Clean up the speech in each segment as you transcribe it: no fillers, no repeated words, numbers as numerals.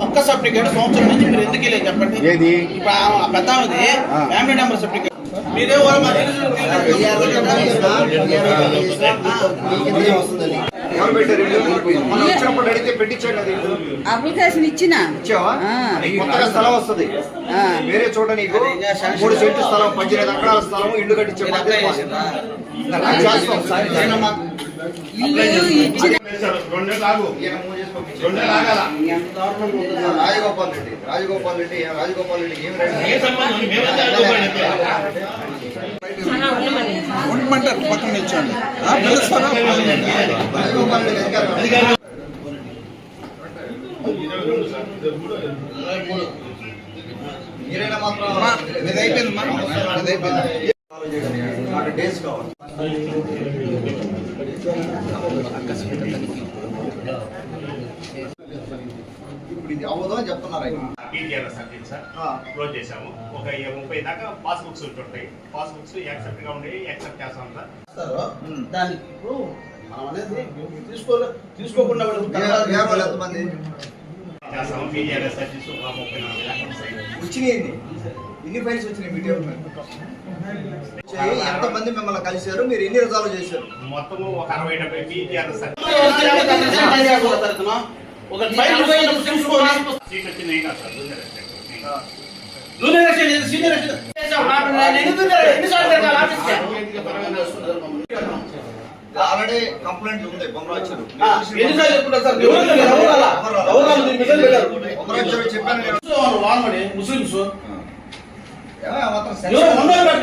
ఒక్క సర్టిఫికేట్ సంవత్సరం నుంచి మీరు ఎందుకు వెళ్ళి చెప్పండి. పెద్ద ఫ్యామిలీ నెంబర్ సర్టిఫికేట్ మీరే అప్లికేషన్ ఇచ్చినా కొత్తగా స్థలం వస్తుంది వేరే చోట నీకు 3 సెంట్లు స్థలం 18 ఎకరాల స్థలం ఇల్లు కట్టించే రాజగోపాల్ రెడ్డి ఉండమంటారు పక్కన నిల్చోండి. మీరైనా మాత్రం డేస్ కావాలి. ఇప్పుడు ఇది అవ్వదు అని చెప్తున్నారు. క్లోజ్ చేసాము. ఒక 30 దాకా పాస్ బుక్స్ ఉంటుంటాయి. పాస్ బుక్స్ యాక్సెప్ట్ గా ఉండి యాక్సెప్ట్ చేస్తాం సార్. దానికి ఇప్పుడు మనం అనేది తీసుకోకుండా ఎంతమంది చేస్తాము. పీజీఆర్ఎస్ సర్వీస్ 34 దాకా వచ్చినాయి. ఎన్ని ఫైల్స్ వచ్చినాయి మీ టేబుల్ మీద? ఎంతమంది మిమ్మల్ని కలిశారు? మీరు ఎన్ని రిజాల్వ్ చేశారు? మొత్తం ఒక 60-70 పీజీఆర్ఎస్ సీట్ వచ్చింది కాదు సార్. ఆల్రెడీ కంప్లైంట్ ఉంది. బొమ్మరాచారు ముస్లింస్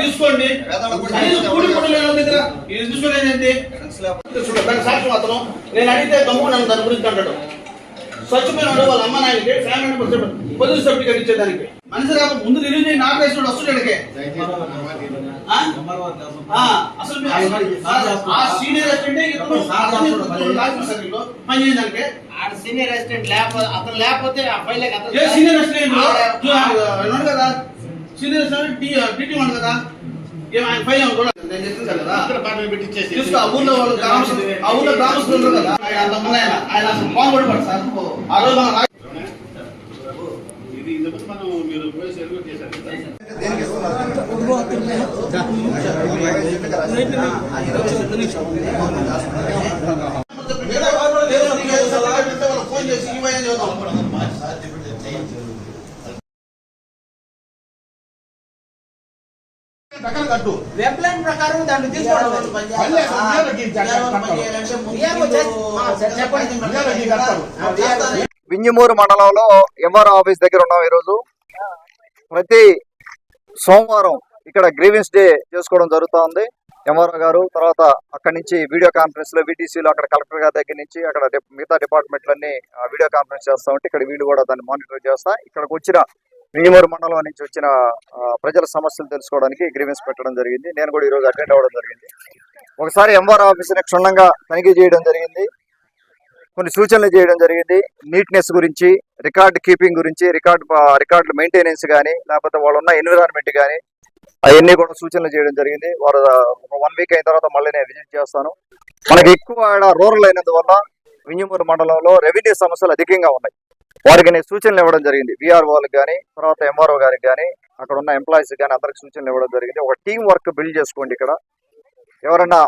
తీసుకోండి. సాక్షి మాత్రం నేను అడిగితే గమ్ముకున్నాను దాని గురించి అంటాడు. స్వచ్ఛమైన వాళ్ళ అమ్మ నాయనకి ఫ్యామిలీ పొజిషన్ సర్టిఫికేట్ ఇచ్చేదానికి మనిషి రాక ముందు రిలీజ్ అయిన నాగేశ్వరుడు వస్తుండే అసలు సీనియర్ అసిస్టెంట్ పనిచేయడానికి సీనియర్ అసిస్టెంట్ అతను లేకపోతే సీనియర్ అసిస్టెంట్ కదా. సీనియర్ అసిస్టెంట్ టీటీ ఉంది కదా. ఆయన ఫైల్ కూడా నేను చెప్తాను కదా. చూసుకో ఆ ఊళ్ళో వాళ్ళు ఆ ఊళ్ళో గ్రామస్తులు కదా. ఆయన అసలు ఫోన్ కూడా పడు సార్. ఆ రోజు మనం ఫోన్ చేసి ప్రకారం దాన్ని తీసుకోవడం. వింజమూరు మండలంలో ఎంఆర్ఓ ఆఫీస్ దగ్గర ఉన్నాం. ఈరోజు ప్రతి సోమవారం ఇక్కడ గ్రీవెన్స్ డే చేసుకోవడం జరుగుతూ ఉంది. ఎంఆర్ఓ గారు తర్వాత అక్కడి నుంచి వీడియో కాన్ఫరెన్స్ లో వీటీసీలో అక్కడ కలెక్టర్ గారి దగ్గర నుంచి అక్కడ మిగతా డిపార్ట్మెంట్లన్నీ వీడియో కాన్ఫరెన్స్ చేస్తా ఉంటే ఇక్కడ వీళ్ళు కూడా దాన్ని మానిటర్ చేస్తా. ఇక్కడికి వచ్చిన వింజమూరు మండలం నుంచి వచ్చిన ప్రజల సమస్యలు తెలుసుకోవడానికి గ్రీవెన్స్ పెట్టడం జరిగింది. నేను కూడా ఈరోజు అటెండ్ అవ్వడం జరిగింది. ఒకసారి ఎంఆర్ఓ ఆఫీస్ని క్షుణ్ణంగా తనిఖీ చేయడం జరిగింది. కొన్ని సూచనలు చేయడం జరిగింది. నీట్నెస్ గురించి, రికార్డ్ కీపింగ్ గురించి, రికార్డుల మెయింటెనెన్స్ కానీ లేకపోతే వాళ్ళు ఉన్న ఎన్విరాన్మెంట్ కానీ అవన్నీ కూడా సూచనలు చేయడం జరిగింది. వారు ఒక 1 వీక్ అయిన తర్వాత మళ్ళీ నేను విజిట్ చేస్తాను. మనకి ఎక్కువ రూరల్ అయినందువల్ల వింజమూరు మండలంలో రెవెన్యూ సమస్యలు అధికంగా ఉన్నాయి. వారికి నేను సూచనలు ఇవ్వడం జరిగింది. విఆర్ఓలకు కానీ తర్వాత ఎంఆర్ఓ గారికి కానీ అక్కడ ఉన్న ఎంప్లాయీస్ కానీ అందరికి సూచనలు ఇవ్వడం జరిగింది. ఒక టీం వర్క్ బిల్డ్ చేసుకోండి. ఇక్కడ ఎవరన్నా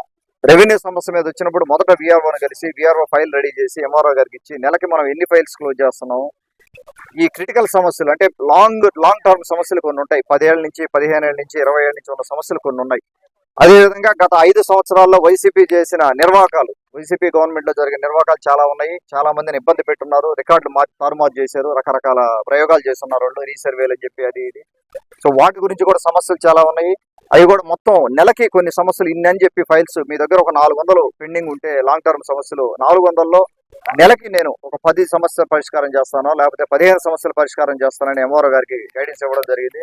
రెవెన్యూ సమస్య మీద వచ్చినప్పుడు మొదట విఆర్ఓని కలిసి విఆర్ఓ ఫైల్ రెడీ చేసి ఎంఆర్ఓ గారికి ఇచ్చి నెలకి మనం ఎన్ని ఫైల్స్ క్లోజ్ చేస్తున్నాము. ఈ క్రిటికల్ సమస్యలు అంటే లాంగ్ టర్మ్ సమస్యలు కొన్ని ఉంటాయి. 10 ఏళ్ల నుంచి 15 ఏళ్ల నుంచి 20 ఏళ్ల నుంచి ఉన్న సమస్యలు కొన్ని ఉన్నాయి. అదేవిధంగా గత 5 సంవత్సరాల్లో వైసీపీ చేసిన నిర్వాకాలు, వైసీపీ గవర్నమెంట్ లో జరిగిన నిర్వాకాలు చాలా ఉన్నాయి. చాలా మందిని ఇబ్బంది పెట్టున్నారు. రికార్డులు తారుమారు చేశారు. రకరకాల ప్రయోగాలు చేస్తున్నారు వాళ్ళు, రీసర్వేలు అని చెప్పి అది ఇది. సో వాటి గురించి కూడా సమస్యలు చాలా ఉన్నాయి. అవి కూడా మొత్తం నెలకి కొన్ని సమస్యలు ఇన్ని అని చెప్పి ఫైల్స్ మీ దగ్గర ఒక 400 పెండింగ్ ఉంటే లాంగ్ టర్మ్ సమస్యలు 400లో నెలకి నేను ఒక 10 సమస్యల పరిష్కారం చేస్తాను లేకపోతే 15 సమస్యల పరిష్కారం చేస్తానని ఎంఆర్ఓ గారికి గైడెన్స్ ఇవ్వడం జరిగింది.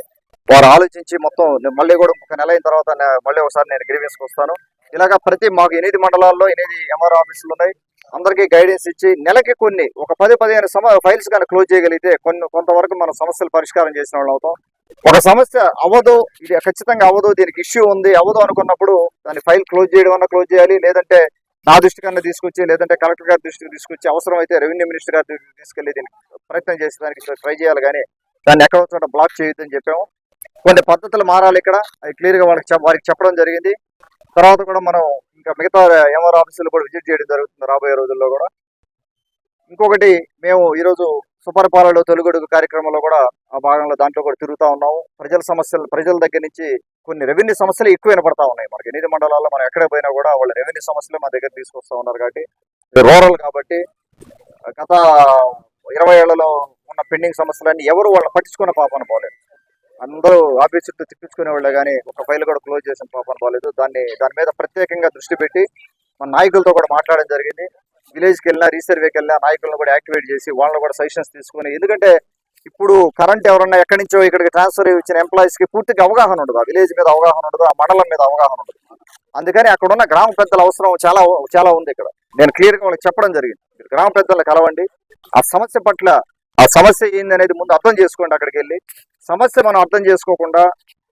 వారు ఆలోచించి మొత్తం మళ్ళీ కూడా ఒక నెల అయిన తర్వాత మళ్ళీ ఒకసారి నేను గ్రీవెన్స్కి వస్తాను. ఇలాగా మాకు 8 మండలాల్లో 8 ఎంఆర్ఓ ఆఫీసులు ఉన్నాయి. అందరికీ గైడెన్స్ ఇచ్చి నెలకి కొన్ని ఒక 10-15 ఫైల్స్ కానీ క్లోజ్ చేయగలిగితే కొంతవరకు మనం సమస్యలు పరిష్కారం చేసిన వాళ్ళు అవుతాం. ఒక సమస్య అవ్వదు, ఇది ఖచ్చితంగా అవ్వదు, దీనికి ఇష్యూ ఉంది, అవ్వదు అనుకున్నప్పుడు దాని ఫైల్ క్లోజ్ చేయడం అన్న క్లోజ్ చేయాలి, లేదంటే నా దృష్టికన్నా తీసుకొచ్చి, లేదంటే కలెక్టర్ గారి దృష్టికి తీసుకొచ్చి, అవసరమైతే రెవెన్యూ మినిస్టర్ గారి దృష్టికి తీసుకెళ్లి దీనికి ప్రయత్నం చేసేదానికి ట్రై చేయాలి, కానీ దాన్ని ఎక్కడో చోట బ్లాక్ చేయొద్దని చెప్పాము. కొన్ని పద్ధతులు మారాలి ఇక్కడ, అది క్లియర్ గా వారికి చెప్పడం జరిగింది. తర్వాత కూడా మనం ఇంకా మిగతా ఎంఆర్ ఆఫీసులు కూడా విజిట్ చేయడం జరుగుతుంది రాబోయే రోజుల్లో కూడా. ఇంకొకటి, మేము ఈరోజు సుపరిపాలనలో తొలుగొడుగు కార్యక్రమంలో కూడా ఆ భాగంలో దాంట్లో కూడా తిరుగుతా ఉన్నాము. ప్రజల దగ్గర నుంచి కొన్ని రెవెన్యూ సమస్యలు ఎక్కువ వినపడతా ఉన్నాయి. మనకి 8 మండలాల్లో మనం ఎక్కడ పోయినా కూడా వాళ్ళ రెవెన్యూ సమస్యలు మా దగ్గర తీసుకొస్తా ఉన్నారు. కాబట్టి రూరల్ కాబట్టి గత 20 ఏళ్లలో ఉన్న పెండింగ్ సమస్యలన్నీ ఎవరు వాళ్ళని పట్టించుకున్న పాపన పోలేదు. అందరూ ఆఫీస్ చుట్టూ తిప్పించుకునే వాళ్ళే, కానీ ఒక ఫైల్ కూడా క్లోజ్ చేసిన పాపన పోలేదు. దాని మీద ప్రత్యేకంగా దృష్టి పెట్టి మన నాయకులతో కూడా మాట్లాడడం జరిగింది. విలేజ్కి వెళ్ళినా, రీసర్వేకి వెళ్ళినా నాయకులను కూడా యాక్టివేట్ చేసి వాళ్ళని కూడా సజెషన్స్ తీసుకుని, ఎందుకంటే ఇప్పుడు కరెంట్ ఎవరన్నా ఎక్కడి నుంచో ఇక్కడికి ట్రాన్స్ఫర్ ఇచ్చిన ఎంప్లాయీస్ కి పూర్తిగా అవగాహన ఉండదు, ఆ విలేజ్ మీద అవగాహన ఉండదు, ఆ మండలం మీద అవగాహన ఉండదు. అందుకని అక్కడ ఉన్న గ్రామ పెద్దల అవసరం చాలా ఉంది. ఇక్కడ నేను క్లియర్ గా వాళ్ళకి చెప్పడం జరిగింది, గ్రామ పెద్దలను కలవండి, ఆ సమస్య పట్ల ఆ సమస్య ఏంది అనేది ముందు అర్థం చేసుకోండి. అక్కడికి వెళ్ళి సమస్య మనం అర్థం చేసుకోకుండా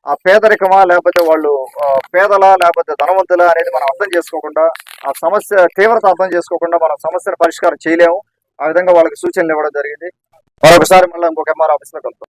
ఆ పేదరికమా లేకపోతే వాళ్ళు పేదలా లేకపోతే ధనవంతులా అనేది మనం అర్థం చేసుకోకుండా, ఆ సమస్య తీవ్రత అర్థం చేసుకోకుండా మనం సమస్యను పరిష్కారం చేయలేము. ఆ విధంగా వాళ్ళకి సూచనలు ఇవ్వడం జరిగింది. మరొకసారి మళ్ళీ ఇంకొక ఎంఆర్ ఆఫీస్ లో కలుద్దాం.